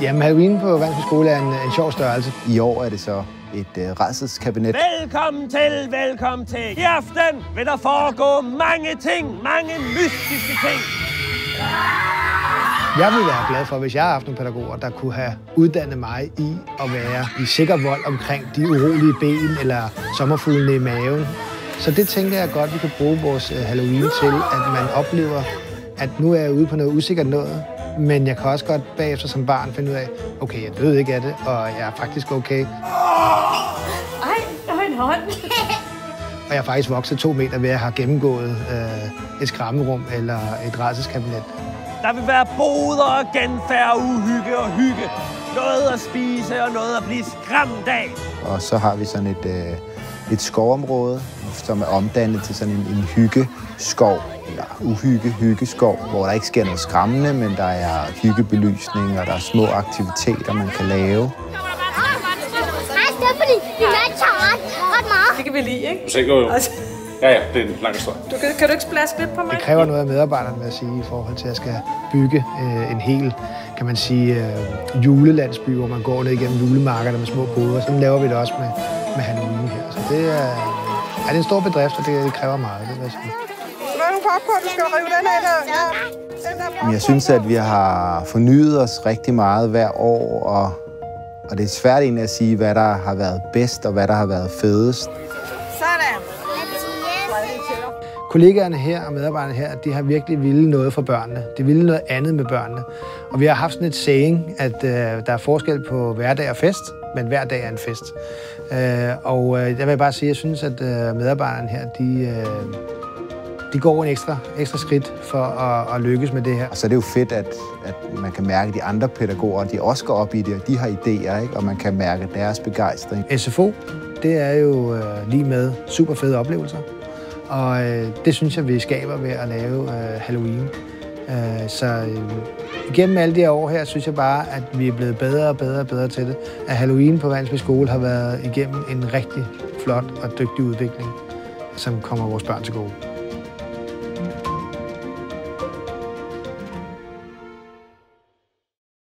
Jamen, Halloween på Vansby Skole er en sjov størrelse. I år er det så et rædselskabinet. Velkommen til. I aften vil der foregå mange ting, mange mystiske ting. Jeg ville være glad for, hvis jeg havde haft nogle pædagoger, der kunne have uddannet mig i at være i sikker vold omkring de urolige ben eller sommerfuglene i maven. Så det tænker jeg godt, vi kan bruge vores Halloween til, at man oplever, at nu er jeg ude på noget usikkert noget, men jeg kan også godt bagefter som barn finde ud af, okay, jeg døde ikke af det, og jeg er faktisk okay. Ej, der var en hånd. Og jeg er faktisk vokset 2 meter ved at have gennemgået et skræmmerum eller et rædselskabinet. Der vil være boder og genfærd, uhygge og hygge. Noget at spise og noget at blive skræmt af. Og så har vi sådan et skovområde, som er omdannet til sådan en hyggeskov, eller hyggeskov, hvor der ikke sker noget skræmmende, men der er hyggebelysning, og der er små aktiviteter, man kan lave. Det kan vi lide, ikke? Jo. Ja, det er en lang historie. Kan du ikke splaske lidt på mig? Det kræver noget af medarbejderne, vil jeg sige, i forhold til at skal bygge en hel, kan man sige, julelandsby, hvor man går ned igennem julemarkeder med små boder. Sådan laver vi det også med Halloween her. Så det er en stor bedrift, og det kræver meget, det vil jeg sige. Jeg synes, at vi har fornyet os rigtig meget hver år, og det er svært egentlig at sige, hvad der har været bedst og hvad der har været fedest. Sådan. Kollegaerne her og medarbejderne her, de har virkelig ville noget for børnene. De ville noget andet med børnene. Og vi har haft sådan et saying, at der er forskel på hverdag og fest, men hver dag er en fest. Og jeg vil bare sige, at jeg synes, at medarbejderne her, de går en ekstra skridt for at lykkes med det her. Og så er det jo fedt, at man kan mærke, at de andre pædagoger, de også går op i det, og de har idéer, ikke? Og man kan mærke deres begejstring. SFO, det er jo lige med super fede oplevelser. Og det synes jeg, vi skaber ved at lave Halloween. Så igennem alle de her år her, synes jeg bare, at vi er blevet bedre og bedre til det. At Halloween på Vansby Skole har været igennem en rigtig flot og dygtig udvikling, som kommer vores børn til gode.